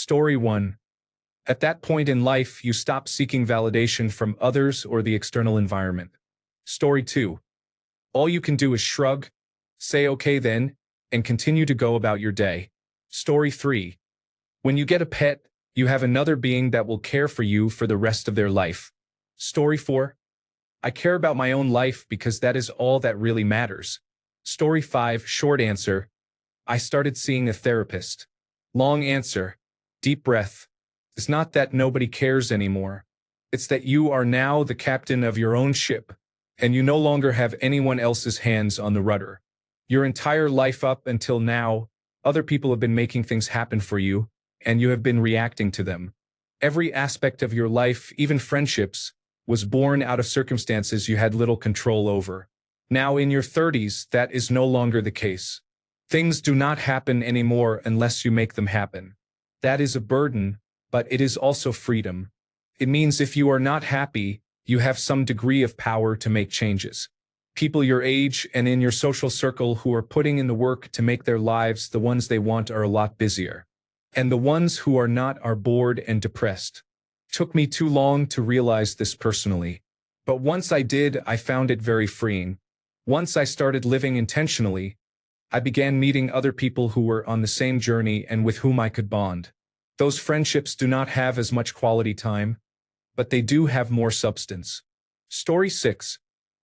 Story 1. At that point in life, you stop seeking validation from others or the external environment. Story 2. All you can do is shrug, say okay then, and continue to go about your day. Story 3. When you get a pet, you have another being that will care for you for the rest of their life. Story 4. I care about my own life because that is all that really matters. Story 5. Short answer. I started seeing a therapist. Long answer. Deep breath. It's not that nobody cares anymore. It's that you are now the captain of your own ship, and you no longer have anyone else's hands on the rudder. Your entire life up until now, other people have been making things happen for you, and you have been reacting to them. Every aspect of your life, even friendships, was born out of circumstances you had little control over. Now in your 30s, that is no longer the case. Things do not happen anymore unless you make them happen. That is a burden, but it is also freedom. It means if you are not happy, you have some degree of power to make changes. People your age and in your social circle who are putting in the work to make their lives the ones they want are a lot busier. And the ones who are not are bored and depressed. Took me too long to realize this personally. But once I did, I found it very freeing. Once I started living intentionally, I began meeting other people who were on the same journey and with whom I could bond. Those friendships do not have as much quality time, but they do have more substance. Story 6.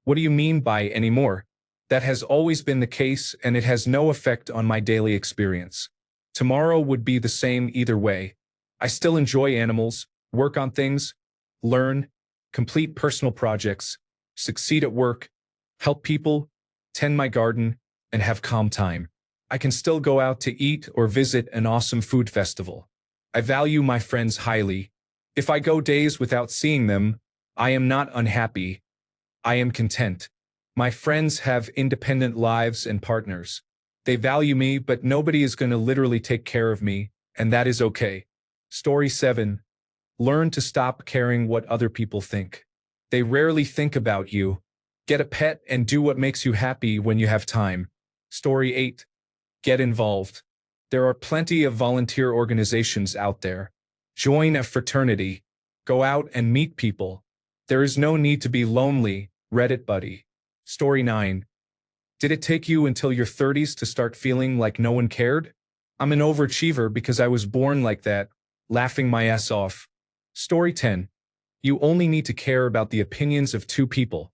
What do you mean by anymore? That has always been the case, and it has no effect on my daily experience. Tomorrow would be the same either way. I still enjoy animals, work on things, learn, complete personal projects, succeed at work, help people, tend my garden, and have calm time. I can still go out to eat or visit an awesome food festival. I value my friends highly. If I go days without seeing them, I am not unhappy. I am content. My friends have independent lives and partners. They value me, but nobody is going to literally take care of me, and that is okay. Story 7. Learn to stop caring what other people think. They rarely think about you. Get a pet and do what makes you happy when you have time. Story 8. Get involved. There are plenty of volunteer organizations out there. Join a fraternity. Go out and meet people. There is no need to be lonely, Reddit buddy. Story 9. Did it take you until your 30s to start feeling like no one cared? I'm an overachiever because I was born like that, laughing my ass off. Story 10. You only need to care about the opinions of two people.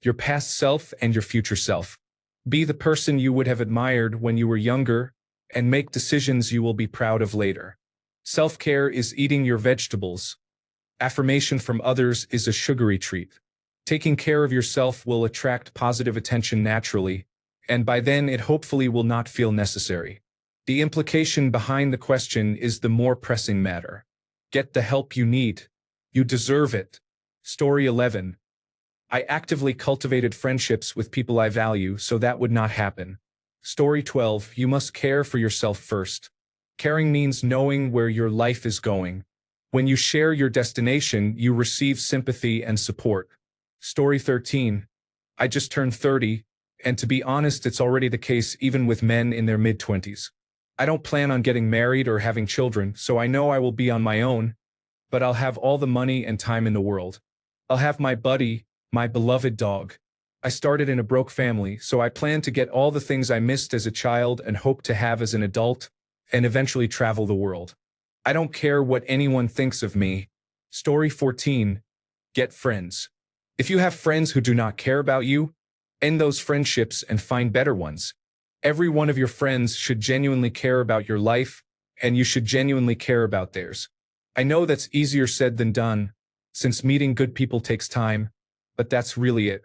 Your past self and your future self. Be the person you would have admired when you were younger, and make decisions you will be proud of later. Self-care is eating your vegetables. Affirmation from others is a sugary treat. Taking care of yourself will attract positive attention naturally, and by then it hopefully will not feel necessary. The implication behind the question is the more pressing matter. Get the help you need. You deserve it. Story 11. I actively cultivated friendships with people I value so that would not happen. Story 12. You must care for yourself first. Caring means knowing where your life is going. When you share your destination, you receive sympathy and support. Story 13. I just turned 30, and to be honest, it's already the case even with men in their mid-20s. I don't plan on getting married or having children, so I know I will be on my own, but I'll have all the money and time in the world. I'll have my buddy, my beloved dog. I started in a broke family, so I plan to get all the things I missed as a child and hope to have as an adult, and eventually travel the world. I don't care what anyone thinks of me. Story 14. Get friends. If you have friends who do not care about you, end those friendships and find better ones. Every one of your friends should genuinely care about your life, and you should genuinely care about theirs. I know that's easier said than done, since meeting good people takes time, but that's really it.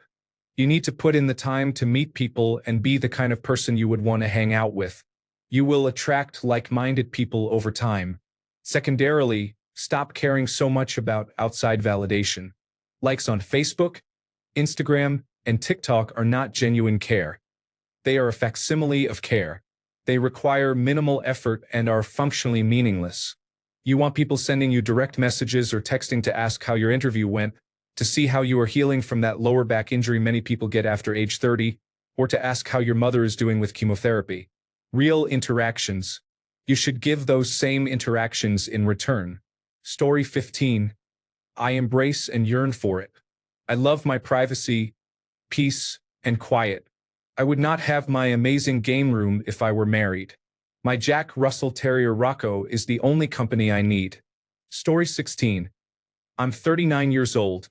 You need to put in the time to meet people and be the kind of person you would want to hang out with. You will attract like-minded people over time. Secondarily, stop caring so much about outside validation. Likes on Facebook, Instagram, and TikTok are not genuine care. They are a facsimile of care. They require minimal effort and are functionally meaningless. You want people sending you direct messages or texting to ask how your interview went, to see how you are healing from that lower back injury many people get after age 30, or to ask how your mother is doing with chemotherapy. Real interactions. You should give those same interactions in return. Story 15. I embrace and yearn for it. I love my privacy, peace, and quiet. I would not have my amazing game room if I were married. My Jack Russell Terrier Rocco is the only company I need. Story 16. I'm 39 years old,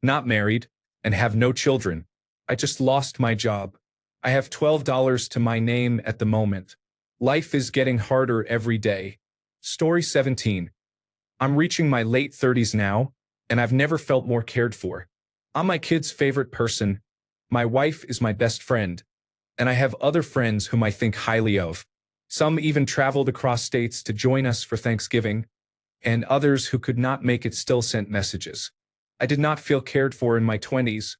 not married, and have no children. I just lost my job. I have $12 to my name at the moment. Life is getting harder every day. Story 17. I'm reaching my late 30s now, and I've never felt more cared for. I'm my kid's favorite person. My wife is my best friend, and I have other friends whom I think highly of. Some even traveled across states to join us for Thanksgiving, and others who could not make it still sent messages. I did not feel cared for in my 20s,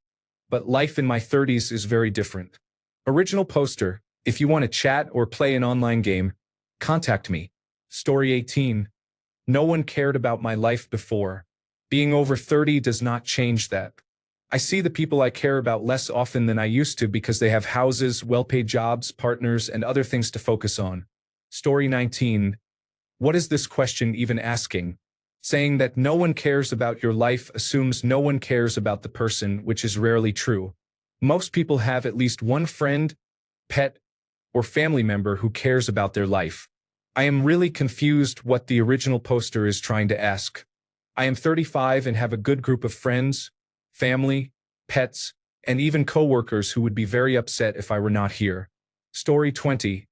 but life in my 30s is very different. Original poster, if you want to chat or play an online game, contact me. Story 18. No one cared about my life before. Being over 30 does not change that. I see the people I care about less often than I used to because they have houses, well-paid jobs, partners, and other things to focus on. Story 19. What is this question even asking? Saying that no one cares about your life assumes no one cares about the person, which is rarely true. Most people have at least one friend, pet, or family member who cares about their life. I am really confused what the original poster is trying to ask. I am 35 and have a good group of friends, family, pets, and even coworkers who would be very upset if I were not here. Story 20.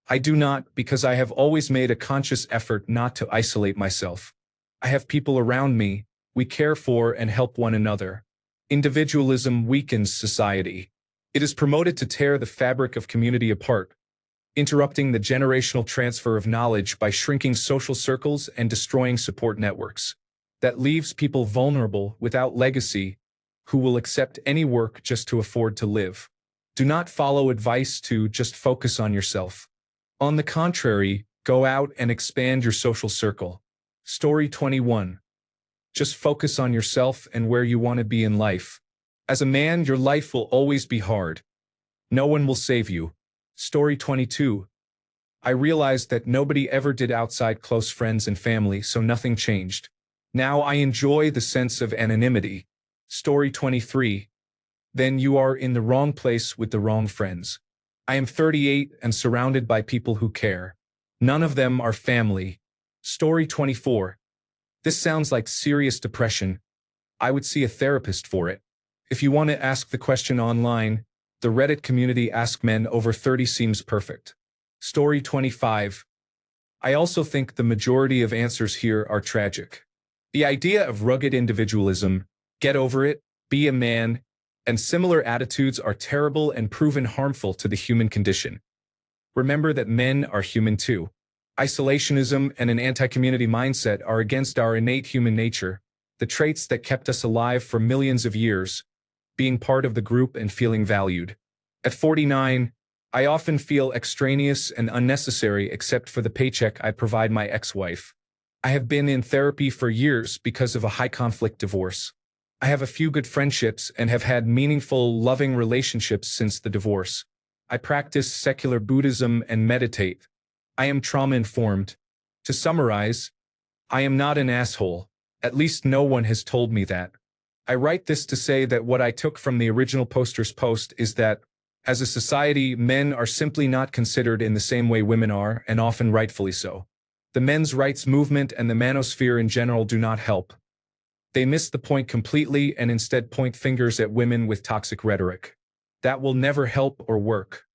I do not, because I have always made a conscious effort not to isolate myself. I have people around me, we care for and help one another. Individualism weakens society. It is promoted to tear the fabric of community apart, interrupting the generational transfer of knowledge by shrinking social circles and destroying support networks. That leaves people vulnerable without legacy, who will accept any work just to afford to live. Do not follow advice to just focus on yourself. On the contrary, go out and expand your social circle. Story 21. Just focus on yourself and where you want to be in life. As a man, your life will always be hard. No one will save you. Story 22. I realized that nobody ever did outside close friends and family, so nothing changed. Now I enjoy the sense of anonymity. Story 23. Then you are in the wrong place with the wrong friends. I am 38 and surrounded by people who care. None of them are family. Story 24. This sounds like serious depression. I would see a therapist for it. If you want to ask the question online, the Reddit community Ask Men Over 30 seems perfect. Story 25. I also think the majority of answers here are tragic. The idea of rugged individualism, get over it, be a man, and similar attitudes are terrible and proven harmful to the human condition. Remember that men are human too. Isolationism and an anti-community mindset are against our innate human nature, the traits that kept us alive for millions of years, being part of the group and feeling valued. At 49, I often feel extraneous and unnecessary except for the paycheck I provide my ex-wife. I have been in therapy for years because of a high-conflict divorce. I have a few good friendships and have had meaningful, loving relationships since the divorce. I practice secular Buddhism and meditate. I am trauma-informed. To summarize, I am not an asshole. At least no one has told me that. I write this to say that what I took from the original poster's post is that, as a society, men are simply not considered in the same way women are, and often rightfully so. The men's rights movement and the manosphere in general do not help. They miss the point completely and instead point fingers at women with toxic rhetoric. That will never help or work.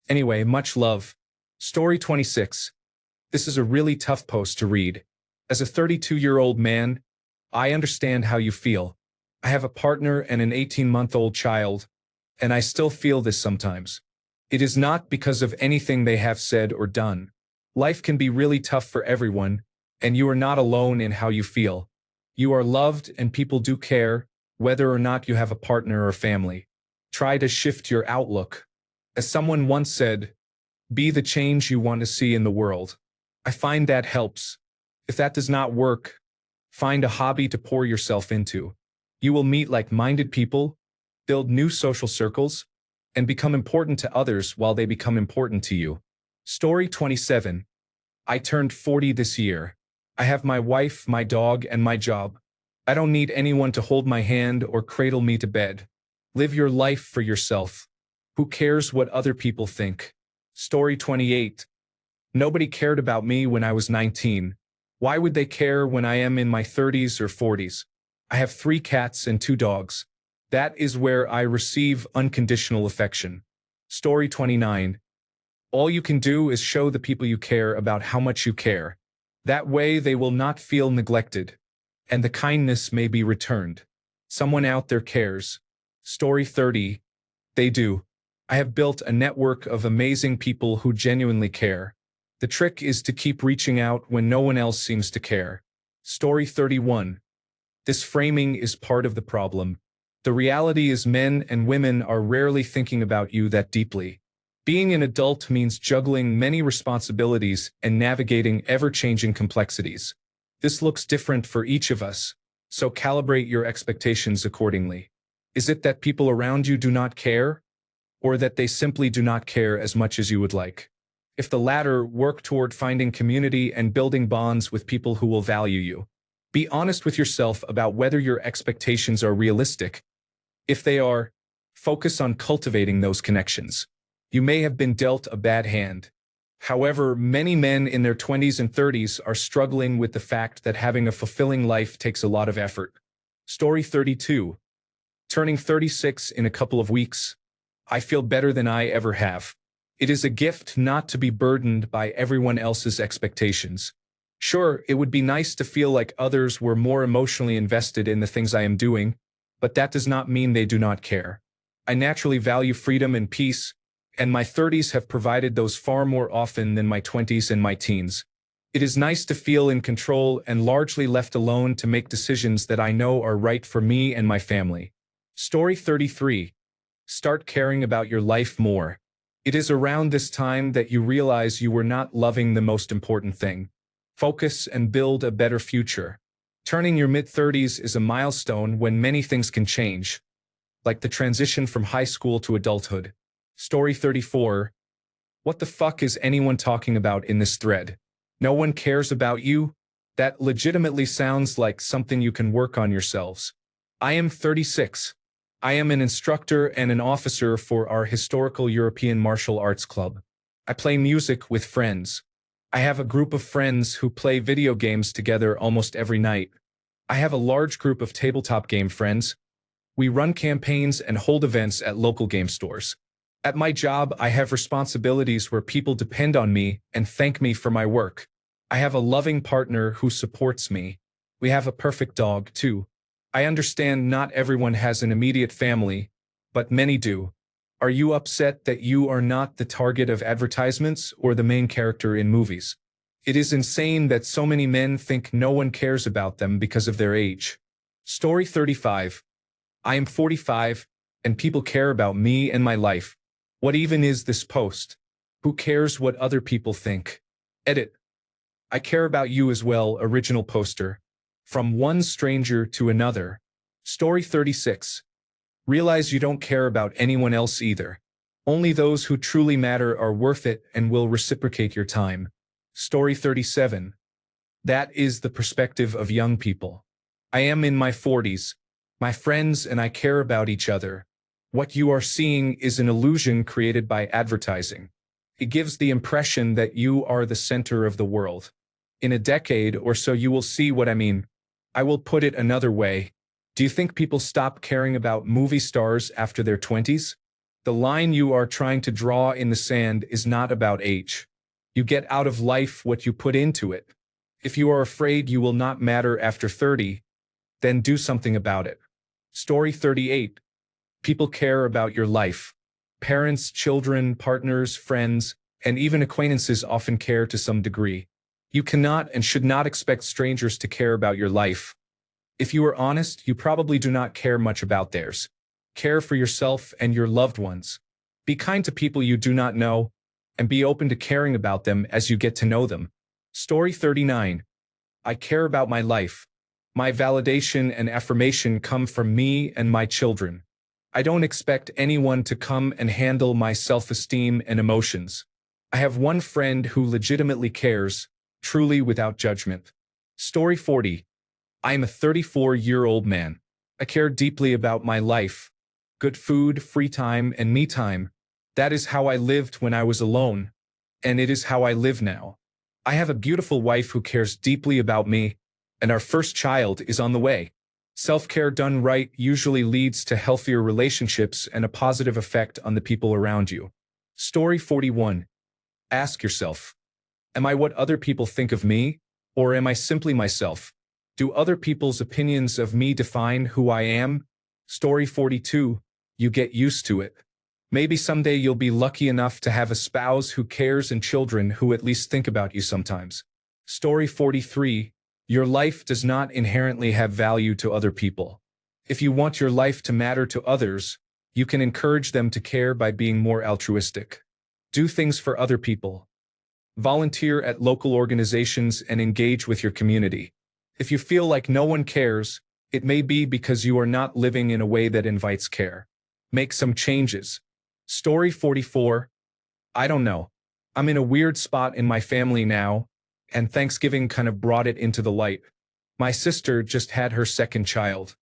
Anyway, much love. Story 26. This is a really tough post to read. As a 32-year-old man, I understand how you feel. I have a partner and an 18-month-old child, and I still feel this sometimes. It is not because of anything they have said or done. Life can be really tough for everyone, and you are not alone in how you feel. You are loved and people do care, whether or not you have a partner or family. Try to shift your outlook. As someone once said, be the change you want to see in the world. I find that helps. If that does not work, find a hobby to pour yourself into. You will meet like-minded people, build new social circles, and become important to others while they become important to you. Story 27. I turned 40 this year. I have my wife, my dog, and my job. I don't need anyone to hold my hand or cradle me to bed. Live your life for yourself. Who cares what other people think? Story 28. Nobody cared about me when I was 19. Why would they care when I am in my 30s or 40s? I have 3 cats and 2 dogs. That is where I receive unconditional affection. Story 29. All you can do is show the people you care about how much you care. That way they will not feel neglected, and the kindness may be returned. Someone out there cares. Story 30. They do. I have built a network of amazing people who genuinely care. The trick is to keep reaching out when no one else seems to care. Story 31. This framing is part of the problem. The reality is men and women are rarely thinking about you that deeply. Being an adult means juggling many responsibilities and navigating ever-changing complexities. This looks different for each of us, so calibrate your expectations accordingly. Is it that people around you do not care, or that they simply do not care as much as you would like? If the latter, work toward finding community and building bonds with people who will value you. Be honest with yourself about whether your expectations are realistic. If they are, focus on cultivating those connections. You may have been dealt a bad hand. However, many men in their 20s and 30s are struggling with the fact that having a fulfilling life takes a lot of effort. Story 32. Turning 36 in a couple of weeks. I feel better than I ever have. It is a gift not to be burdened by everyone else's expectations. Sure, it would be nice to feel like others were more emotionally invested in the things I am doing, but that does not mean they do not care. I naturally value freedom and peace, and my 30s have provided those far more often than my 20s and my teens. It is nice to feel in control and largely left alone to make decisions that I know are right for me and my family. Story 33. Start caring about your life more. It is around this time that you realize you were not loving the most important thing. Focus and build a better future. Turning your mid-30s is a milestone when many things can change, like the transition from high school to adulthood. Story 34. What the fuck is anyone talking about in this thread? No one cares about you? That legitimately sounds like something you can work on yourselves. I am 36. I am an instructor and an officer for our historical European martial arts club. I play music with friends. I have a group of friends who play video games together almost every night. I have a large group of tabletop game friends. We run campaigns and hold events at local game stores. At my job, I have responsibilities where people depend on me and thank me for my work. I have a loving partner who supports me. We have a perfect dog, too. I understand not everyone has an immediate family, but many do. Are you upset that you are not the target of advertisements or the main character in movies? It is insane that so many men think no one cares about them because of their age. Story 35. I am 45, and people care about me and my life. What even is this post? Who cares what other people think? Edit. I care about you as well, original poster. From one stranger to another. Story 36. Realize you don't care about anyone else either. Only those who truly matter are worth it and will reciprocate your time. Story 37. That is the perspective of young people. I am in my 40s. My friends and I care about each other. What you are seeing is an illusion created by advertising. It gives the impression that you are the center of the world. In a decade or so you will see what I mean. I will put it another way. Do you think people stop caring about movie stars after their 20s? The line you are trying to draw in the sand is not about age. You get out of life what you put into it. If you are afraid you will not matter after 30, then do something about it. Story 38. People care about your life. Parents, children, partners, friends, and even acquaintances often care to some degree. You cannot and should not expect strangers to care about your life. If you are honest, you probably do not care much about theirs. Care for yourself and your loved ones. Be kind to people you do not know, and be open to caring about them as you get to know them. Story 39. I care about my life. My validation and affirmation come from me and my children. I don't expect anyone to come and handle my self-esteem and emotions. I have one friend who legitimately cares, truly without judgment. Story 40. I am a 34-year-old man. I care deeply about my life. Good food, free time, and me time. That is how I lived when I was alone. And it is how I live now. I have a beautiful wife who cares deeply about me, and our first child is on the way. Self-care done right usually leads to healthier relationships and a positive effect on the people around you. Story 41. Ask yourself, am I what other people think of me, or am I simply myself? Do other people's opinions of me define who I am? Story 42. You get used to it. Maybe someday you'll be lucky enough to have a spouse who cares and children who at least think about you sometimes. Story 43. Your life does not inherently have value to other people. If you want your life to matter to others, you can encourage them to care by being more altruistic. Do things for other people. Volunteer at local organizations and engage with your community. If you feel like no one cares, it may be because you are not living in a way that invites care. Make some changes. Story 44. I don't know. I'm in a weird spot in my family now, and Thanksgiving kind of brought it into the light. My sister just had her second child.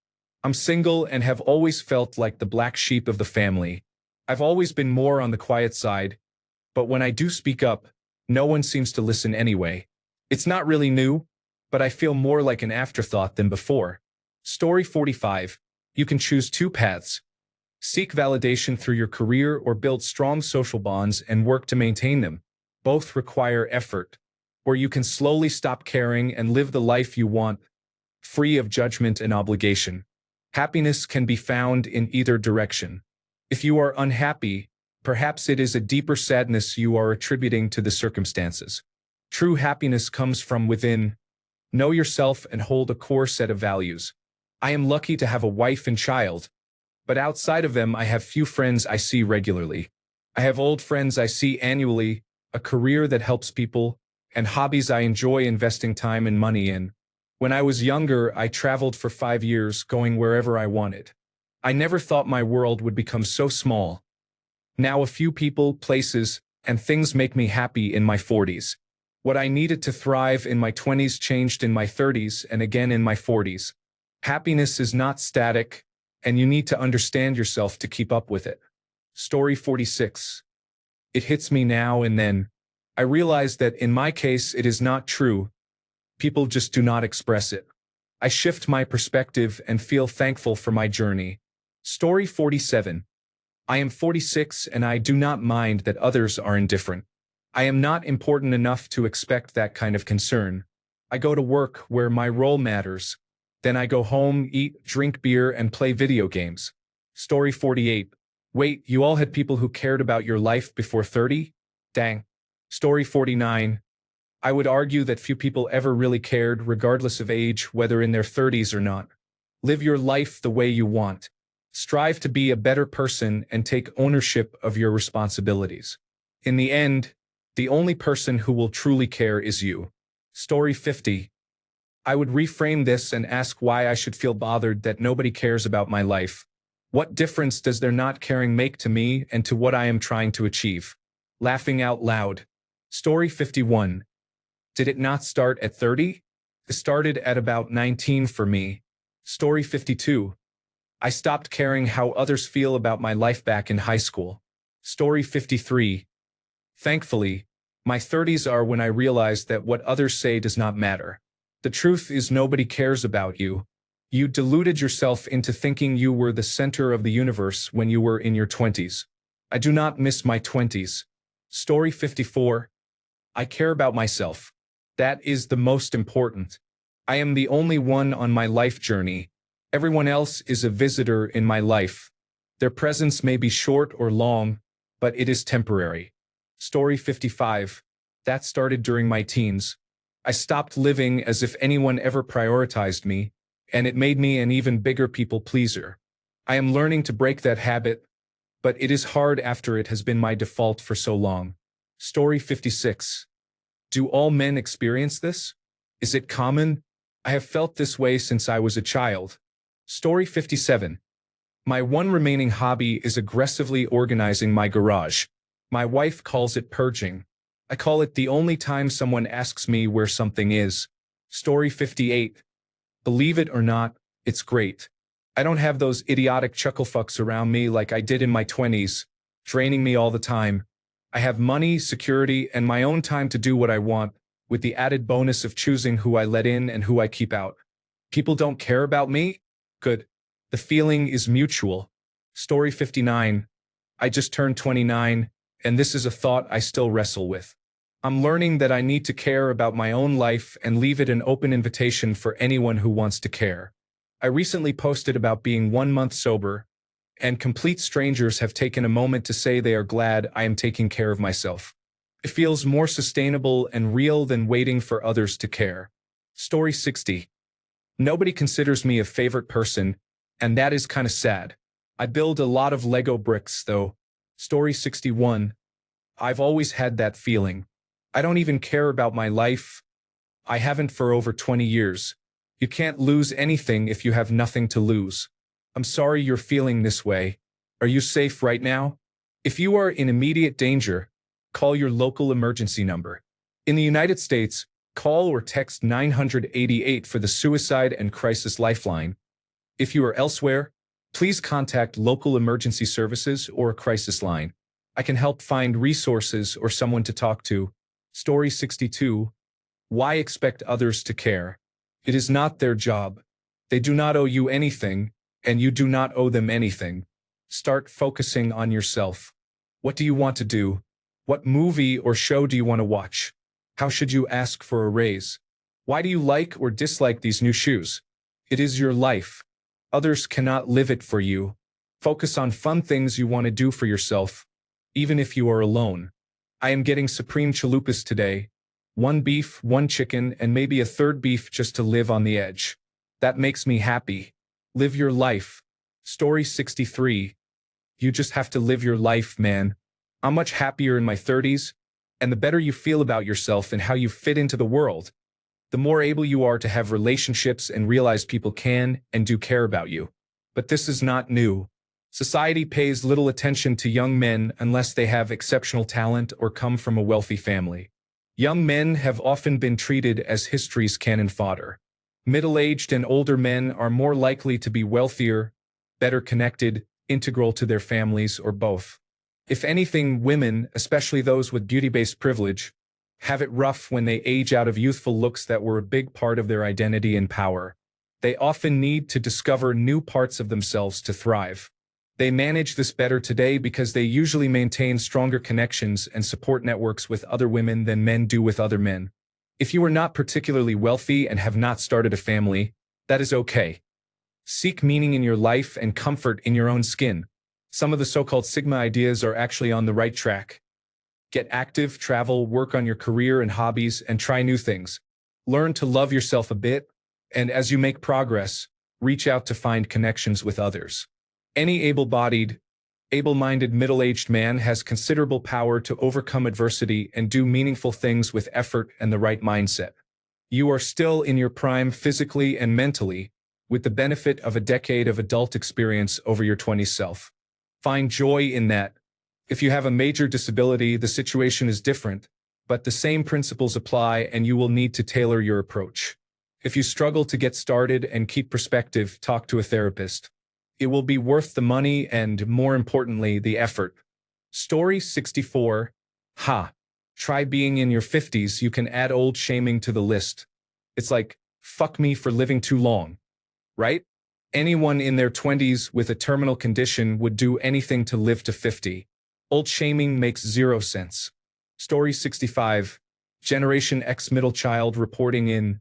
I'm single and have always felt like the black sheep of the family. I've always been more on the quiet side, but when I do speak up, no one seems to listen anyway. It's not really new, but I feel more like an afterthought than before. Story 45. You can choose two paths. Seek validation through your career or build strong social bonds and work to maintain them. Both require effort. Or you can slowly stop caring and live the life you want, free of judgment and obligation. Happiness can be found in either direction. If you are unhappy, perhaps it is a deeper sadness you are attributing to the circumstances. True happiness comes from within. Know yourself and hold a core set of values. I am lucky to have a wife and child, but outside of them I have few friends I see regularly. I have old friends I see annually, a career that helps people, and hobbies I enjoy investing time and money in. When I was younger, I traveled for 5 years, going wherever I wanted. I never thought my world would become so small. Now a few people, places, and things make me happy in my 40s. What I needed to thrive in my 20s changed in my 30s and again in my 40s. Happiness is not static, and you need to understand yourself to keep up with it. Story 46. It hits me now and then. I realize that in my case it is not true. People just do not express it. I shift my perspective and feel thankful for my journey. Story 47. I am 46 and I do not mind that others are indifferent. I am not important enough to expect that kind of concern. I go to work where my role matters. Then I go home, eat, drink beer, and play video games. Story 48. Wait, you all had people who cared about your life before 30? Dang. Story 49. I would argue that few people ever really cared, regardless of age, whether in their 30s or not. Live your life the way you want. Strive to be a better person and take ownership of your responsibilities. In the end, the only person who will truly care is you. Story 50. I would reframe this and ask why I should feel bothered that nobody cares about my life. What difference does their not caring make to me and to what I am trying to achieve? Laughing out loud. Story 51. Did it not start at 30? It started at about 19 for me. Story 52. I stopped caring how others feel about my life back in high school. Story 53. Thankfully, my 30s are when I realized that what others say does not matter. The truth is nobody cares about you. You deluded yourself into thinking you were the center of the universe when you were in your 20s. I do not miss my 20s. Story 54. I care about myself. That is the most important. I am the only one on my life journey. Everyone else is a visitor in my life. Their presence may be short or long, but it is temporary. Story 55. That started during my teens. I stopped living as if anyone ever prioritized me, and it made me an even bigger people pleaser. I am learning to break that habit, but it is hard after it has been my default for so long. Story 56. Do all men experience this? Is it common? I have felt this way since I was a child. Story 57. My one remaining hobby is aggressively organizing my garage. My wife calls it purging. I call it the only time someone asks me where something is. Story 58. Believe it or not, it's great. I don't have those idiotic chucklefucks around me like I did in my 20s, draining me all the time. I have money, security, and my own time to do what I want, with the added bonus of choosing who I let in and who I keep out. People don't care about me? Good. The feeling is mutual. Story 59. I just turned 29, and this is a thought I still wrestle with. I'm learning that I need to care about my own life and leave it an open invitation for anyone who wants to care. I recently posted about being 1 month sober, and complete strangers have taken a moment to say they are glad I am taking care of myself. It feels more sustainable and real than waiting for others to care. Story 60. Nobody considers me a favorite person, and that is kind of sad. I build a lot of Lego bricks, though. Story 61. I've always had that feeling. I don't even care about my life. I haven't for over 20 years. You can't lose anything if you have nothing to lose. I'm sorry you're feeling this way. Are you safe right now? If you are in immediate danger, call your local emergency number. In the United States, call or text 988 for the Suicide and Crisis Lifeline. If you are elsewhere, please contact local emergency services or a crisis line. I can help find resources or someone to talk to. Story 62. Why expect others to care? It is not their job. They do not owe you anything, and you do not owe them anything. Start focusing on yourself. What do you want to do? What movie or show do you want to watch? How should you ask for a raise? Why do you like or dislike these new shoes? It is your life. Others cannot live it for you. Focus on fun things you want to do for yourself, even if you are alone. I am getting supreme chalupas today. 1 beef, 1 chicken, and maybe a third beef just to live on the edge. That makes me happy. Live your life. Story 63. You just have to live your life, man. I'm much happier in my 30s, and the better you feel about yourself and how you fit into the world, the more able you are to have relationships and realize people can and do care about you. But this is not new. Society pays little attention to young men unless they have exceptional talent or come from a wealthy family. Young men have often been treated as history's cannon fodder. Middle-aged and older men are more likely to be wealthier, better connected, integral to their families, or both. If anything, women, especially those with beauty-based privilege, have it rough when they age out of youthful looks that were a big part of their identity and power. They often need to discover new parts of themselves to thrive. They manage this better today because they usually maintain stronger connections and support networks with other women than men do with other men. If you are not particularly wealthy and have not started a family, that is okay. Seek meaning in your life and comfort in your own skin. Some of the so-called Sigma ideas are actually on the right track. Get active, travel, work on your career and hobbies, and try new things. Learn to love yourself a bit, and as you make progress, reach out to find connections with others. Any able-bodied, able-minded middle-aged man has considerable power to overcome adversity and do meaningful things with effort and the right mindset. You are still in your prime physically and mentally, with the benefit of a decade of adult experience over your 20s self. Find joy in that. If you have a major disability, the situation is different, but the same principles apply and you will need to tailor your approach. If you struggle to get started and keep perspective, talk to a therapist. It will be worth the money and, more importantly, the effort. Story 64. Try being in your 50s, you can add old shaming to the list. It's like, fuck me for living too long. Right? Anyone in their 20s with a terminal condition would do anything to live to 50. Old shaming makes zero sense. Story 65. Generation X middle child reporting in.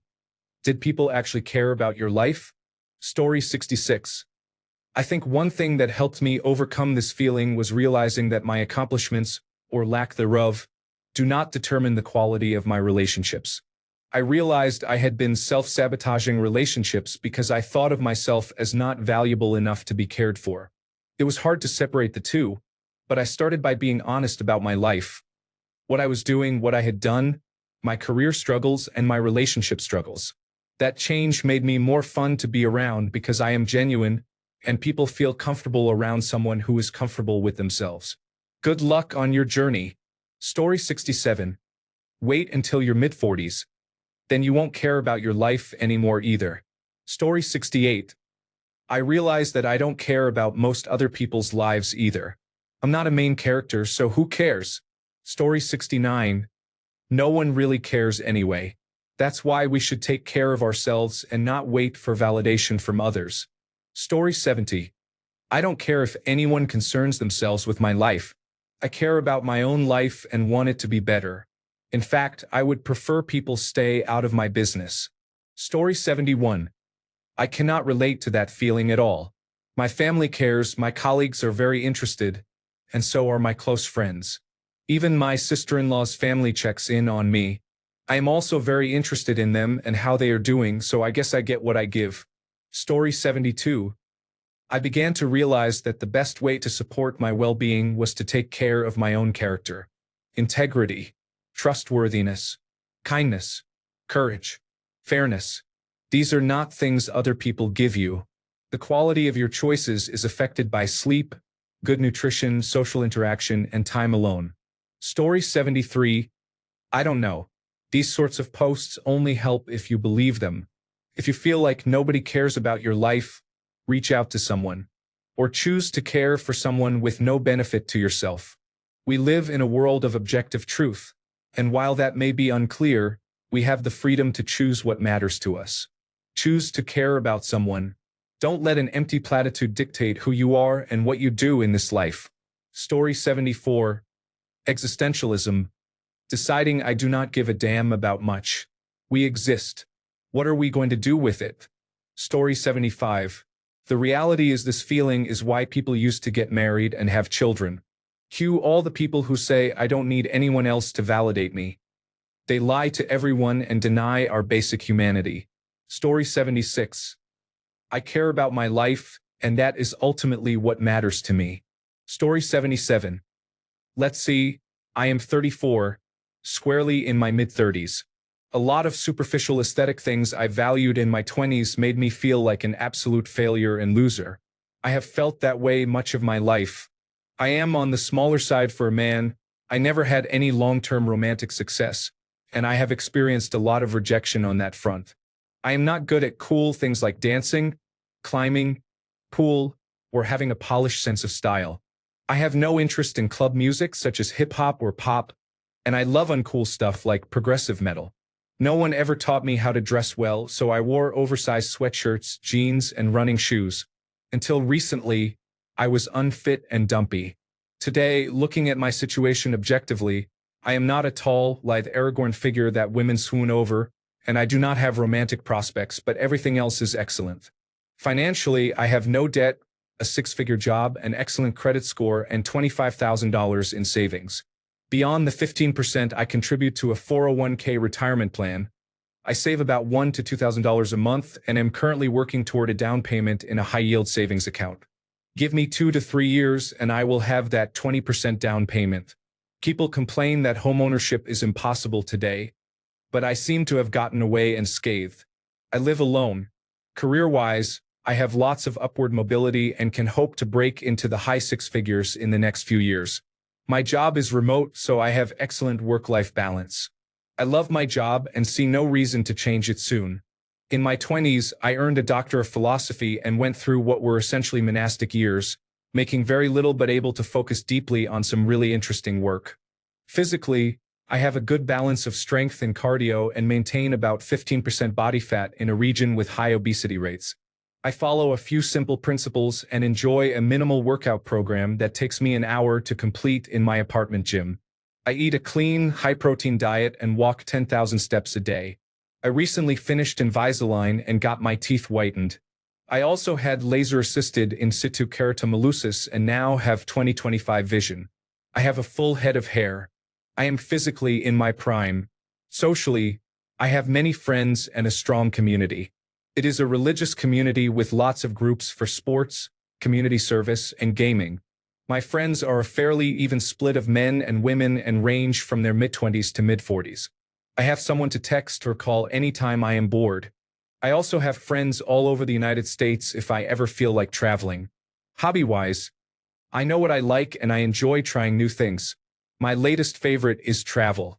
Did people actually care about your life? Story 66. I think one thing that helped me overcome this feeling was realizing that my accomplishments, or lack thereof, do not determine the quality of my relationships. I realized I had been self-sabotaging relationships because I thought of myself as not valuable enough to be cared for. It was hard to separate the two, but I started by being honest about my life. What I was doing, what I had done, my career struggles, and my relationship struggles. That change made me more fun to be around because I am genuine, and people feel comfortable around someone who is comfortable with themselves. Good luck on your journey. Story 67. Wait until your mid-40s. Then you won't care about your life anymore either. Story 68. I realize that I don't care about most other people's lives either. I'm not a main character, so who cares? Story 69. No one really cares anyway. That's why we should take care of ourselves and not wait for validation from others. Story 70. I don't care if anyone concerns themselves with my life. I care about my own life and want it to be better. In fact, I would prefer people stay out of my business. Story 71. I cannot relate to that feeling at all. My family cares, my colleagues are very interested, and so are my close friends. Even my sister-in-law's family checks in on me. I am also very interested in them and how they are doing, so I guess I get what I give. Story 72. I began to realize that the best way to support my well-being was to take care of my own character. Integrity, trustworthiness, kindness, courage, fairness. These are not things other people give you. The quality of your choices is affected by sleep, good nutrition, social interaction, and time alone. Story 73. I don't know. These sorts of posts only help if you believe them. If you feel like nobody cares about your life, reach out to someone. Or choose to care for someone with no benefit to yourself. We live in a world of objective truth, and while that may be unclear, we have the freedom to choose what matters to us. Choose to care about someone. Don't let an empty platitude dictate who you are and what you do in this life. Story 74. Existentialism. Deciding I do not give a damn about much. We exist. What are we going to do with it? Story 75. The reality is this feeling is why people used to get married and have children. Cue all the people who say I don't need anyone else to validate me. They lie to everyone and deny our basic humanity. Story 76. I care about my life, and that is ultimately what matters to me. Story 77. Let's see, I am 34, squarely in my mid-30s. A lot of superficial aesthetic things I valued in my 20s made me feel like an absolute failure and loser. I have felt that way much of my life. I am on the smaller side for a man. I never had any long-term romantic success, and I have experienced a lot of rejection on that front. I am not good at cool things like dancing, climbing, pool, or having a polished sense of style. I have no interest in club music such as hip-hop or pop, and I love uncool stuff like progressive metal. No one ever taught me how to dress well, so I wore oversized sweatshirts, jeans, and running shoes. Until recently, I was unfit and dumpy. Today, looking at my situation objectively, I am not a tall, lithe Aragorn figure that women swoon over, and I do not have romantic prospects, but everything else is excellent. Financially, I have no debt, a six-figure job, an excellent credit score, and $25,000 in savings. Beyond the 15% I contribute to a 401k retirement plan, I save about $1,000 to $2,000 a month and am currently working toward a down payment in a high-yield savings account. Give me 2 to 3 years and I will have that 20% down payment. People complain that homeownership is impossible today, but I seem to have gotten away unscathed. I live alone. Career-wise, I have lots of upward mobility and can hope to break into the high six figures in the next few years. My job is remote, so I have excellent work-life balance. I love my job and see no reason to change it soon. In my 20s, I earned a Doctor of Philosophy and went through what were essentially monastic years, making very little but able to focus deeply on some really interesting work. Physically, I have a good balance of strength and cardio and maintain about 15% body fat in a region with high obesity rates. I follow a few simple principles and enjoy a minimal workout program that takes me an hour to complete in my apartment gym. I eat a clean, high-protein diet and walk 10,000 steps a day. I recently finished Invisalign and got my teeth whitened. I also had laser-assisted in situ keratomileusis and now have 20/25 vision. I have a full head of hair. I am physically in my prime. Socially, I have many friends and a strong community. It is a religious community with lots of groups for sports, community service, and gaming. My friends are a fairly even split of men and women and range from their mid-20s to mid-40s. I have someone to text or call anytime I am bored. I also have friends all over the United States if I ever feel like traveling. Hobby-wise, I know what I like and I enjoy trying new things. My latest favorite is travel.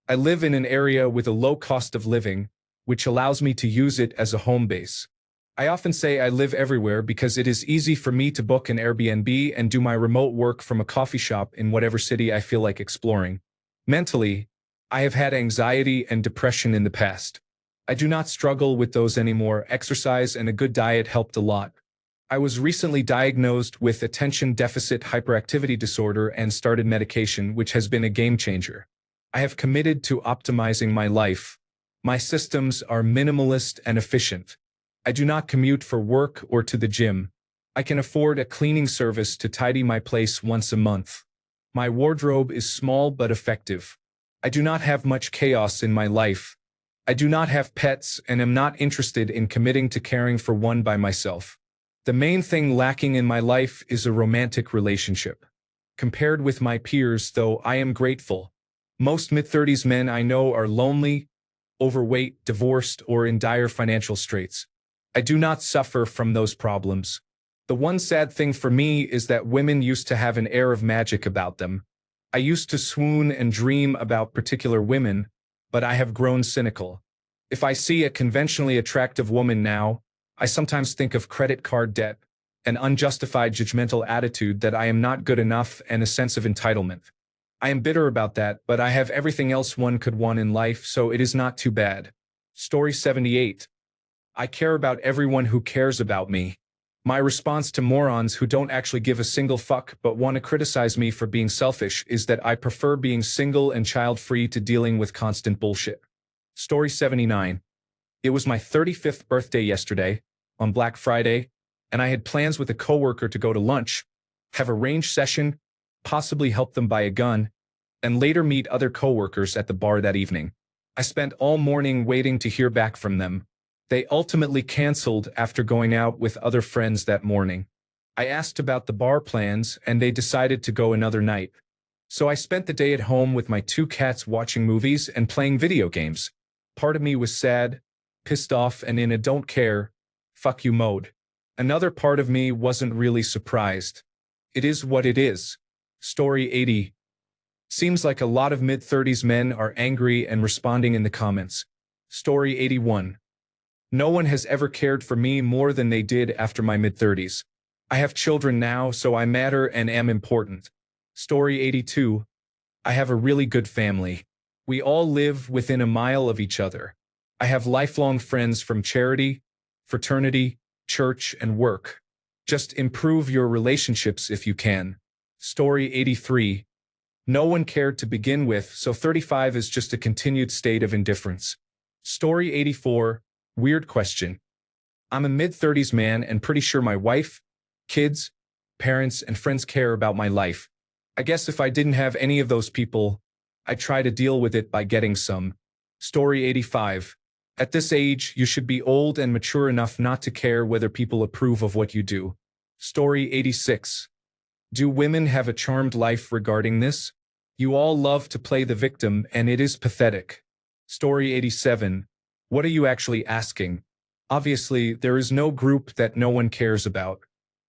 I live in an area with a low cost of living, which allows me to use it as a home base. I often say I live everywhere because it is easy for me to book an Airbnb and do my remote work from a coffee shop in whatever city I feel like exploring. Mentally, I have had anxiety and depression in the past. I do not struggle with those anymore. Exercise and a good diet helped a lot. I was recently diagnosed with attention deficit hyperactivity disorder and started medication, which has been a game changer. I have committed to optimizing my life. My systems are minimalist and efficient. I do not commute for work or to the gym. I can afford a cleaning service to tidy my place once a month. My wardrobe is small but effective. I do not have much chaos in my life. I do not have pets and am not interested in committing to caring for one by myself. The main thing lacking in my life is a romantic relationship. Compared with my peers, though, I am grateful. Most mid-30s men I know are lonely, overweight, divorced, or in dire financial straits. I do not suffer from those problems. The one sad thing for me is that women used to have an air of magic about them. I used to swoon and dream about particular women, but I have grown cynical. If I see a conventionally attractive woman now, I sometimes think of credit card debt, an unjustified judgmental attitude that I am not good enough, and a sense of entitlement. I am bitter about that, but I have everything else one could want in life, so it is not too bad. Story 78. I care about everyone who cares about me. My response to morons who don't actually give a single fuck but want to criticize me for being selfish is that I prefer being single and child-free to dealing with constant bullshit. Story 79. It was my 35th birthday yesterday, on Black Friday, and I had plans with a coworker to go to lunch, have a range session, possibly help them buy a gun, and later meet other coworkers at the bar that evening. I spent all morning waiting to hear back from them. They ultimately canceled after going out with other friends that morning. I asked about the bar plans, and they decided to go another night. So I spent the day at home with my 2 cats watching movies and playing video games. Part of me was sad, pissed off, and in a don't care, fuck you mode. Another part of me wasn't really surprised. It is what it is. Story 80. Seems like a lot of mid-30s men are angry and responding in the comments. Story 81. No one has ever cared for me more than they did after my mid-30s. I have children now, so I matter and am important. Story 82. I have a really good family. We all live within a mile of each other. I have lifelong friends from charity, fraternity, church, and work. Just improve your relationships if you can. Story 83. No one cared to begin with, so 35 is just a continued state of indifference. Story 84. Weird question. I'm a mid-30s man and pretty sure my wife, kids, parents, and friends care about my life. I guess if I didn't have any of those people, I'd try to deal with it by getting some. Story 85. At this age, you should be old and mature enough not to care whether people approve of what you do. Story 86. Do women have a charmed life regarding this? You all love to play the victim, and it is pathetic. Story 87. What are you actually asking? Obviously, there is no group that no one cares about.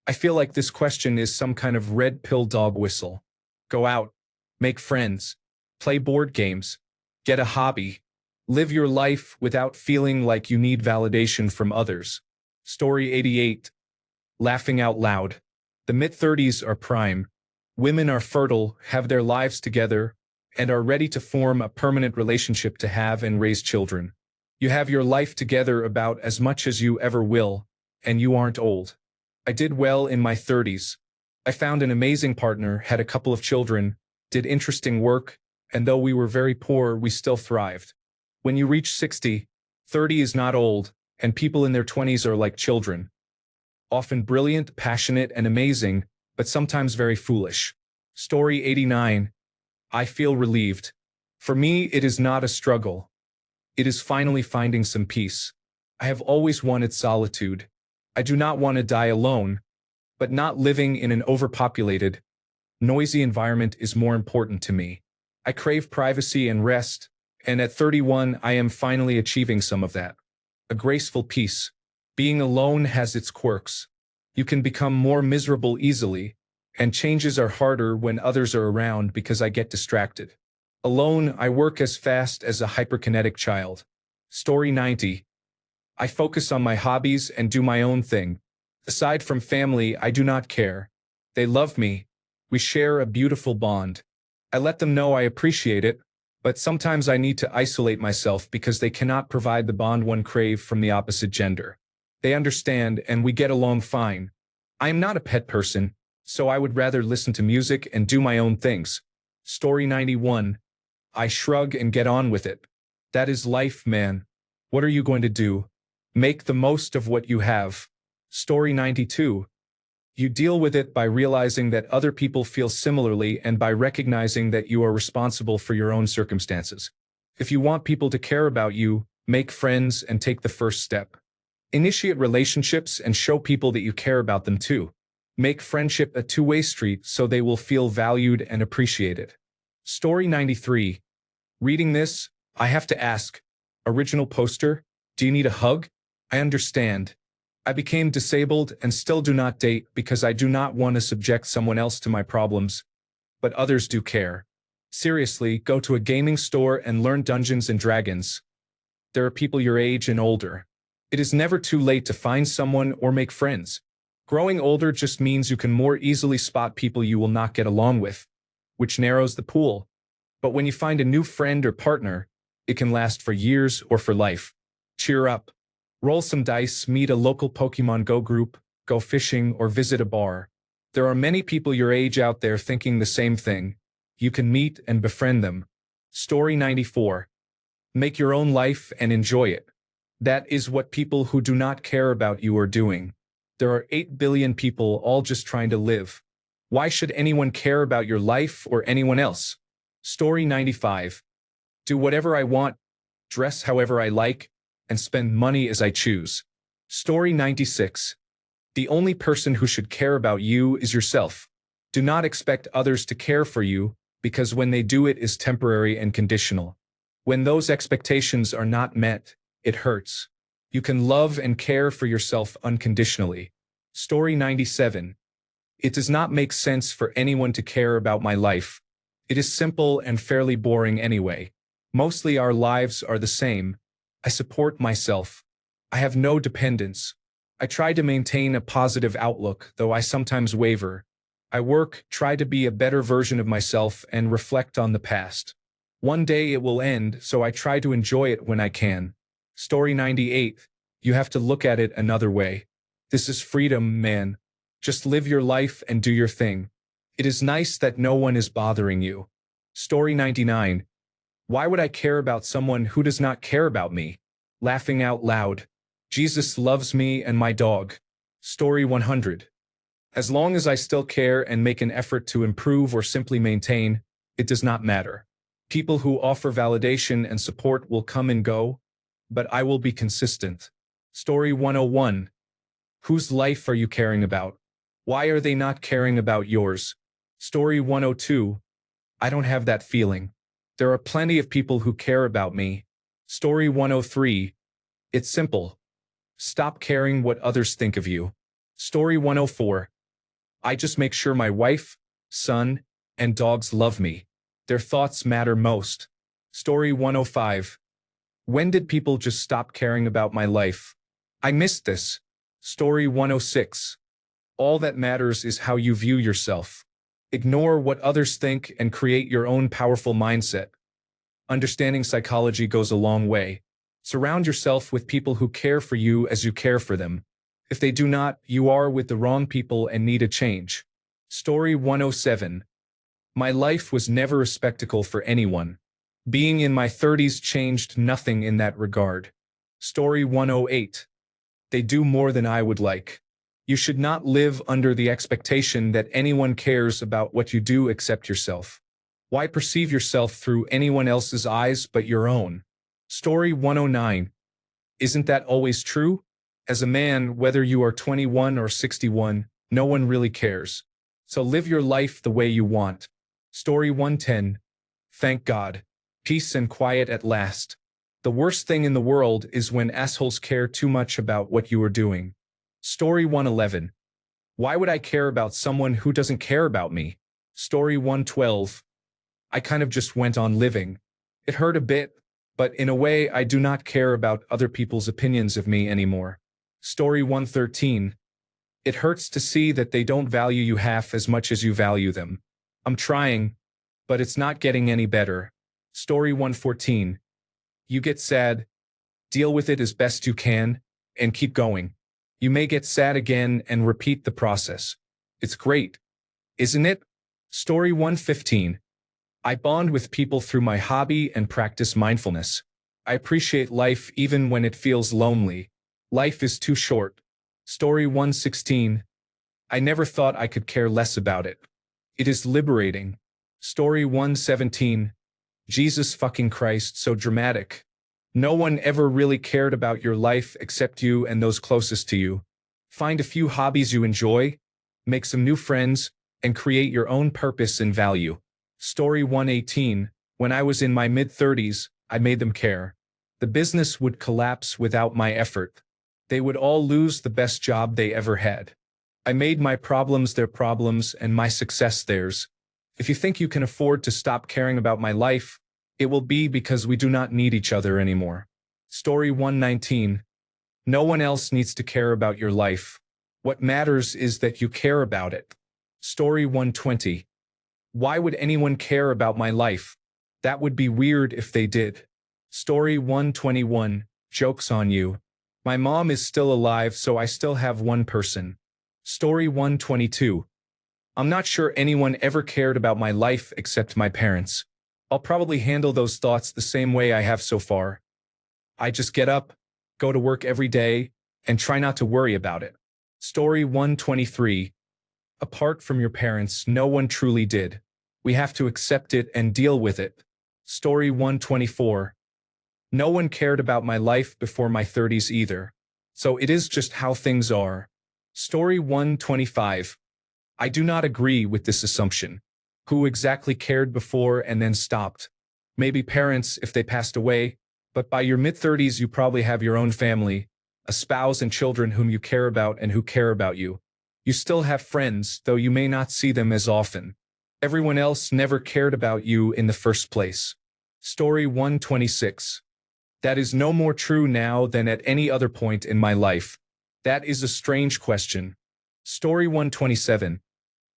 I feel like this question is some kind of red pill dog whistle. Go out, make friends, play board games, get a hobby, live your life without feeling like you need validation from others. Story 88. Laughing out loud. The mid-30s are prime. Women are fertile, have their lives together, and are ready to form a permanent relationship to have and raise children. You have your life together about as much as you ever will, and you aren't old. I did well in my 30s. I found an amazing partner, had a couple of children, did interesting work, and though we were very poor, we still thrived. When you reach 60, 30 is not old, and people in their 20s are like children. Often brilliant, passionate, and amazing, but sometimes very foolish. Story 89. I feel relieved. For me, it is not a struggle. It is finally finding some peace. I have always wanted solitude. I do not want to die alone, but not living in an overpopulated, noisy environment is more important to me. I crave privacy and rest, and at 31 I am finally achieving some of that. A graceful peace. Being alone has its quirks. You can become more miserable easily, and changes are harder when others are around because I get distracted. Alone, I work as fast as a hyperkinetic child. Story 90. I focus on my hobbies and do my own thing. Aside from family, I do not care. They love me. We share a beautiful bond. I let them know I appreciate it, but sometimes I need to isolate myself because they cannot provide the bond one crave from the opposite gender. They understand and we get along fine. I am not a pet person, so I would rather listen to music and do my own things. Story 91. I shrug and get on with it. That is life, man. What are you going to do? Make the most of what you have. Story 92. You deal with it by realizing that other people feel similarly and by recognizing that you are responsible for your own circumstances. If you want people to care about you, make friends and take the first step. Initiate relationships and show people that you care about them too. Make friendship a two-way street so they will feel valued and appreciated. Story 93. Reading this, I have to ask, original poster, do you need a hug? I understand. I became disabled and still do not date because I do not want to subject someone else to my problems, but others do care. Seriously, go to a gaming store and learn Dungeons and Dragons. There are people your age and older. It is never too late to find someone or make friends. Growing older just means you can more easily spot people you will not get along with, which narrows the pool. But when you find a new friend or partner, it can last for years or for life. Cheer up. Roll some dice, meet a local Pokemon Go group, go fishing, or visit a bar. There are many people your age out there thinking the same thing. You can meet and befriend them. Story 94. Make your own life and enjoy it. That is what people who do not care about you are doing. There are 8 billion people all just trying to live. Why should anyone care about your life or anyone else? Story 95. Do whatever I want, dress however I like, and spend money as I choose. Story 96. The only person who should care about you is yourself. Do not expect others to care for you, because when they do it is temporary and conditional. When those expectations are not met, it hurts. You can love and care for yourself unconditionally. Story 97. It does not make sense for anyone to care about my life. It is simple and fairly boring anyway. Mostly our lives are the same. I support myself. I have no dependence. I try to maintain a positive outlook, though I sometimes waver. I work, try to be a better version of myself, and reflect on the past. One day it will end, so I try to enjoy it when I can. Story 98. You have to look at it another way. This is freedom, man. Just live your life and do your thing. It is nice that no one is bothering you. Story 99. Why would I care about someone who does not care about me? Laughing out loud. Jesus loves me and my dog. Story 100. As long as I still care and make an effort to improve or simply maintain, it does not matter. People who offer validation and support will come and go, but I will be consistent. Story 101. Whose life are you caring about? Why are they not caring about yours? Story 102. I don't have that feeling. There are plenty of people who care about me. Story 103. It's simple. Stop caring what others think of you. Story 104. I just make sure my wife, son, and dogs love me. Their thoughts matter most. Story 105. When did people just stop caring about my life? I missed this. Story 106. All that matters is how you view yourself. Ignore what others think and create your own powerful mindset. Understanding psychology goes a long way. Surround yourself with people who care for you as you care for them. If they do not, you are with the wrong people and need a change. Story 107. My life was never a spectacle for anyone. Being in my 30s changed nothing in that regard. Story 108. They do more than I would like. You should not live under the expectation that anyone cares about what you do except yourself. Why perceive yourself through anyone else's eyes but your own? Story 109. Isn't that always true? As a man, whether you are 21 or 61, no one really cares. So live your life the way you want. Story 110. Thank God. Peace and quiet at last. The worst thing in the world is when assholes care too much about what you are doing. Story 111. Why would I care about someone who doesn't care about me? Story 112. I kind of just went on living. It hurt a bit, but in a way I do not care about other people's opinions of me anymore. Story 113. It hurts to see that they don't value you half as much as you value them. I'm trying, but it's not getting any better. Story 114. You get sad, deal with it as best you can, and keep going. You may get sad again and repeat the process. It's great, isn't it? Story 115. I bond with people through my hobby and practice mindfulness. I appreciate life even when it feels lonely. Life is too short. Story 116. I never thought I could care less about it. It is liberating. Story 117. Jesus fucking Christ, so dramatic. No one ever really cared about your life except you and those closest to you. Find a few hobbies you enjoy, make some new friends, and create your own purpose and value. Story 118. When I was in my mid-30s, I made them care. The business would collapse without my effort. They would all lose the best job they ever had. I made my problems their problems and my success theirs. If you think you can afford to stop caring about my life, it will be because we do not need each other anymore. Story 119. No one else needs to care about your life. What matters is that you care about it. Story 120. Why would anyone care about my life? That would be weird if they did. Story 121. Joke's on you. My mom is still alive, so I still have one person. Story 122. I'm not sure anyone ever cared about my life except my parents. I'll probably handle those thoughts the same way I have so far. I just get up, go to work every day, and try not to worry about it. Story 123. Apart from your parents, no one truly did. We have to accept it and deal with it. Story 124. No one cared about my life before my 30s either. So it is just how things are. Story 125. I do not agree with this assumption. Who exactly cared before and then stopped? Maybe parents if they passed away, but by your mid-30s you probably have your own family, a spouse and children whom you care about and who care about you. You still have friends, though you may not see them as often. Everyone else never cared about you in the first place. Story 126. That is no more true now than at any other point in my life. That is a strange question. Story 127.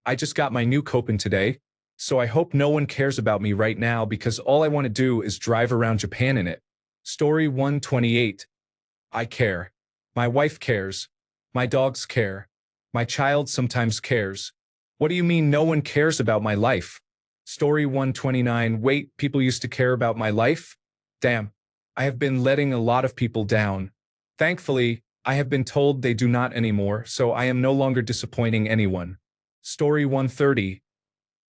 I just got my new Copen today, so I hope no one cares about me right now because all I want to do is drive around Japan in it. Story 128. I care. My wife cares. My dogs care. My child sometimes cares. What do you mean no one cares about my life? Story 129. Wait, people used to care about my life? Damn. I have been letting a lot of people down. Thankfully, I have been told they do not anymore, so I am no longer disappointing anyone. Story 130.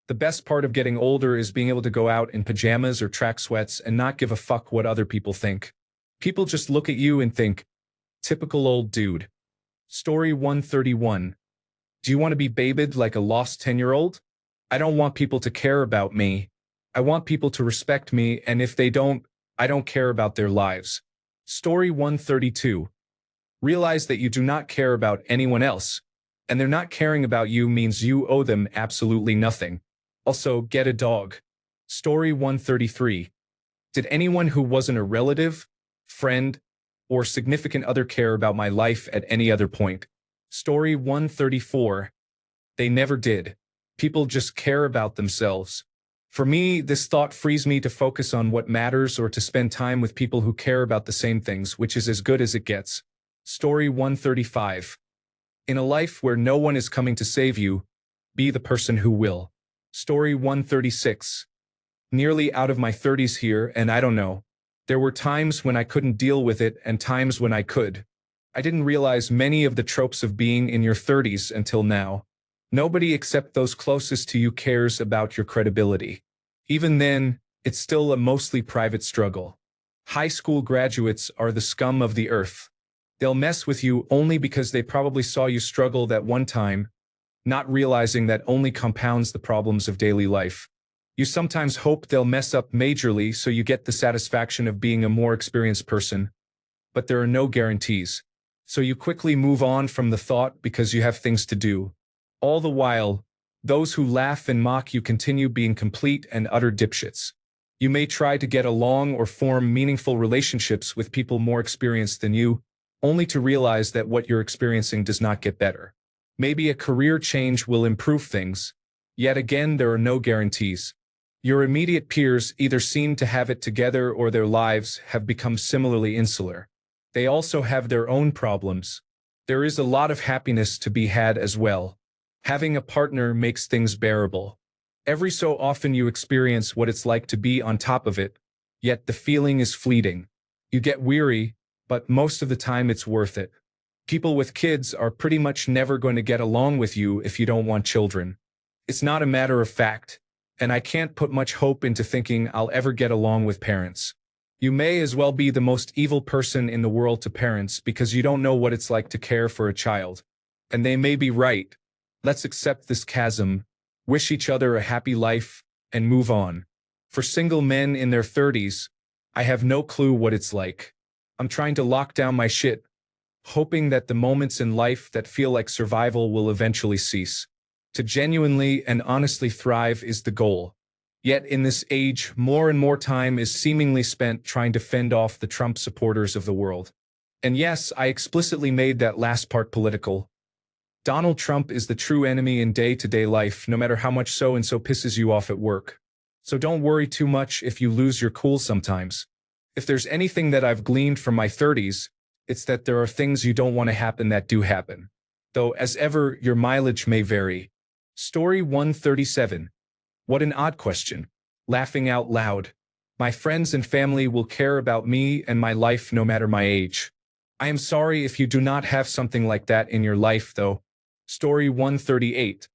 The best part of getting older is being able to go out in pajamas or track sweats and not give a fuck what other people think. People just look at you and think, typical old dude. Story 131. Do you want to be babied like a lost 10-year-old? I don't want people to care about me. I want people to respect me, and if they don't, I don't care about their lives. Story 132. Realize that you do not care about anyone else, and they're not caring about you means you owe them absolutely nothing. Also, get a dog. Story 133. Did anyone who wasn't a relative, friend, or significant other care about my life at any other point? Story 134. They never did. People just care about themselves. For me, this thought frees me to focus on what matters or to spend time with people who care about the same things, which is as good as it gets. Story 135. In a life where no one is coming to save you, be the person who will. Story 136. Nearly out of my 30s here, and I don't know. There were times when I couldn't deal with it and times when I could. I didn't realize many of the tropes of being in your 30s until now. Nobody except those closest to you cares about your credibility. Even then, it's still a mostly private struggle. High school graduates are the scum of the earth. They'll mess with you only because they probably saw you struggle that one time, not realizing that only compounds the problems of daily life. You sometimes hope they'll mess up majorly so you get the satisfaction of being a more experienced person, but there are no guarantees. So you quickly move on from the thought because you have things to do. All the while, Those who laugh and mock you continue being complete and utter dipshits. You may try to get along or form meaningful relationships with people more experienced than you, only to realize that what you're experiencing does not get better. Maybe a career change will improve things. Yet again, there are no guarantees. Your immediate peers either seem to have it together or their lives have become similarly insular. They also have their own problems. There is a lot of happiness to be had as well. Having a partner makes things bearable. Every so often you experience what it's like to be on top of it, yet the feeling is fleeting. You get weary, but most of the time it's worth it. People with kids are pretty much never going to get along with you if you don't want children. It's not a matter of fact, and I can't put much hope into thinking I'll ever get along with parents. You may as well be the most evil person in the world to parents because you don't know what it's like to care for a child. And they may be right. Let's accept this chasm, wish each other a happy life, and move on. For single men in their 30s, I have no clue what it's like. I'm trying to lock down my shit, hoping that the moments in life that feel like survival will eventually cease. To genuinely and honestly thrive is the goal. Yet in this age, more and more time is seemingly spent trying to fend off the Trump supporters of the world. And yes, I explicitly made that last part political. Donald Trump is the true enemy in day-to-day life, no matter how much so-and-so pisses you off at work. So don't worry too much if you lose your cool sometimes. If there's anything that I've gleaned from my 30s, it's that there are things you don't want to happen that do happen. Though, as ever, your mileage may vary. Story 137. What an odd question. Laughing out loud. My friends and family will care about me and my life no matter my age. I am sorry if you do not have something like that in your life, though. Story 138.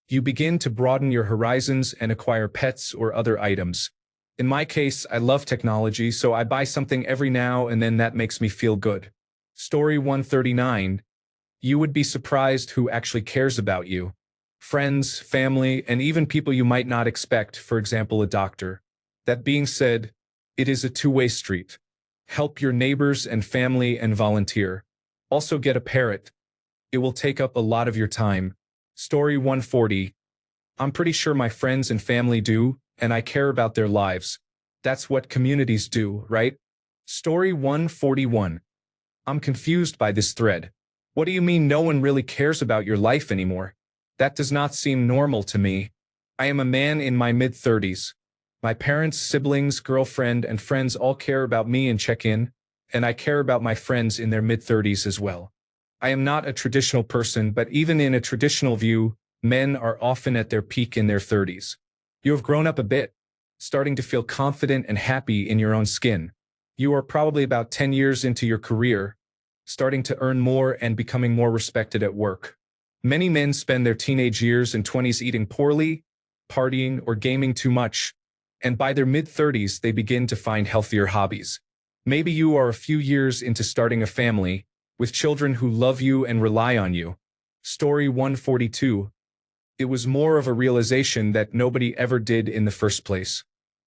You begin to broaden your horizons and acquire pets or other items. In my case, I love technology, so I buy something every now and then that makes me feel good. Story 139. You would be surprised who actually cares about you. Friends, family, and even people you might not expect, for example, a doctor. That being said, it is a two-way street. Help your neighbors and family and volunteer. Also get a parrot. It will take up a lot of your time. Story 140. I'm pretty sure my friends and family do, and I care about their lives. That's what communities do, right? Story 141. I'm confused by this thread. What do you mean no one really cares about your life anymore? That does not seem normal to me. I am a man in my mid-30s. My parents, siblings, girlfriend, and friends all care about me and check in, and I care about my friends in their mid-30s as well. I am not a traditional person, but even in a traditional view, men are often at their peak in their 30s. You have grown up a bit, starting to feel confident and happy in your own skin. You are probably about 10 years into your career, starting to earn more and becoming more respected at work. Many men spend their teenage years and 20s eating poorly, partying, or gaming too much, and by their mid-30s they begin to find healthier hobbies. Maybe you are a few years into starting a family, with children who love you and rely on you. Story 142. It was more of a realization that nobody ever did in the first place.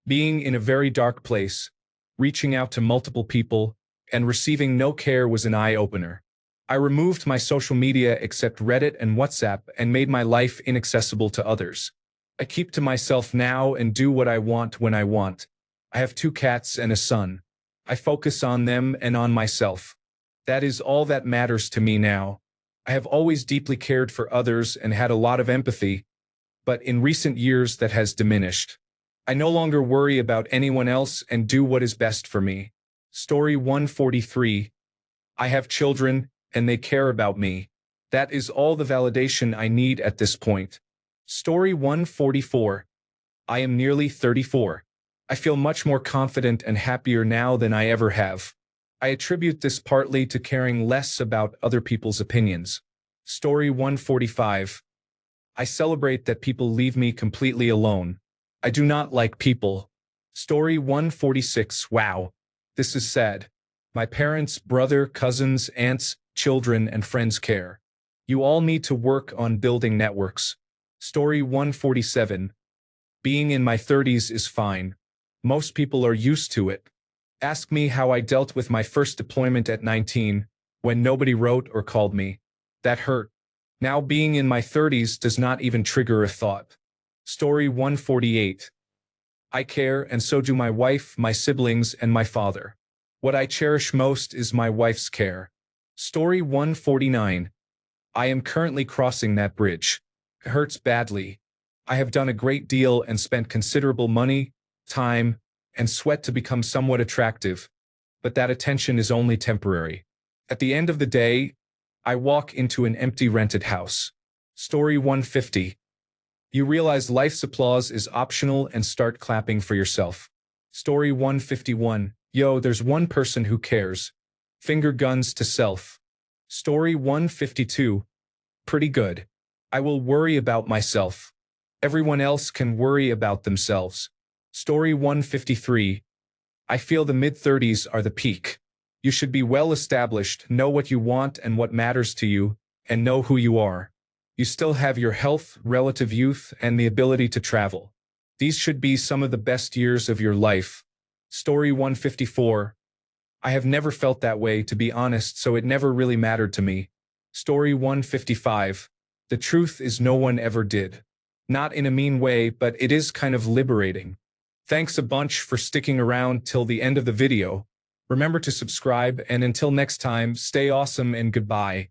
Being in a very dark place, reaching out to multiple people, and receiving no care was an eye-opener. I removed my social media except Reddit and WhatsApp and made my life inaccessible to others. I keep to myself now and do what I want when I want. I have 2 cats and a son. I focus on them and on myself. That is all that matters to me now. I have always deeply cared for others and had a lot of empathy, but in recent years that has diminished. I no longer worry about anyone else and do what is best for me. Story 143. I have children, and they care about me. That is all the validation I need at this point. Story 144. I am nearly 34. I feel much more confident and happier now than I ever have. I attribute this partly to caring less about other people's opinions. Story 145. I celebrate that people leave me completely alone. I do not like people. Story 146. Wow. This is sad. My parents, brother, cousins, aunts, children, and friends care. You all need to work on building networks. Story 147. Being in my 30s is fine. Most people are used to it. Ask me how I dealt with my first deployment at 19, when nobody wrote or called me. That hurt. Now being in my 30s does not even trigger a thought. Story 148. I care, and so do my wife, my siblings, and my father. What I cherish most is my wife's care. Story 149. I am currently crossing that bridge. It hurts badly. I have done a great deal and spent considerable money, time, and sweat to become somewhat attractive, but that attention is only temporary. At the end of the day, I walk into an empty rented house. Story 150. You realize life's applause is optional and start clapping for yourself. Story 151. Yo, there's one person who cares. Finger guns to self. Story 152. Pretty good. I will worry about myself. Everyone else can worry about themselves. Story 153. I feel the mid-30s are the peak. You should be well established, know what you want and what matters to you, and know who you are. You still have your health, relative youth, and the ability to travel. These should be some of the best years of your life. Story 154. I have never felt that way, to be honest, so it never really mattered to me. Story 155. The truth is no one ever did. Not in a mean way, but it is kind of liberating. Thanks a bunch for sticking around till the end of the video. Remember to subscribe, and until next time, stay awesome and goodbye.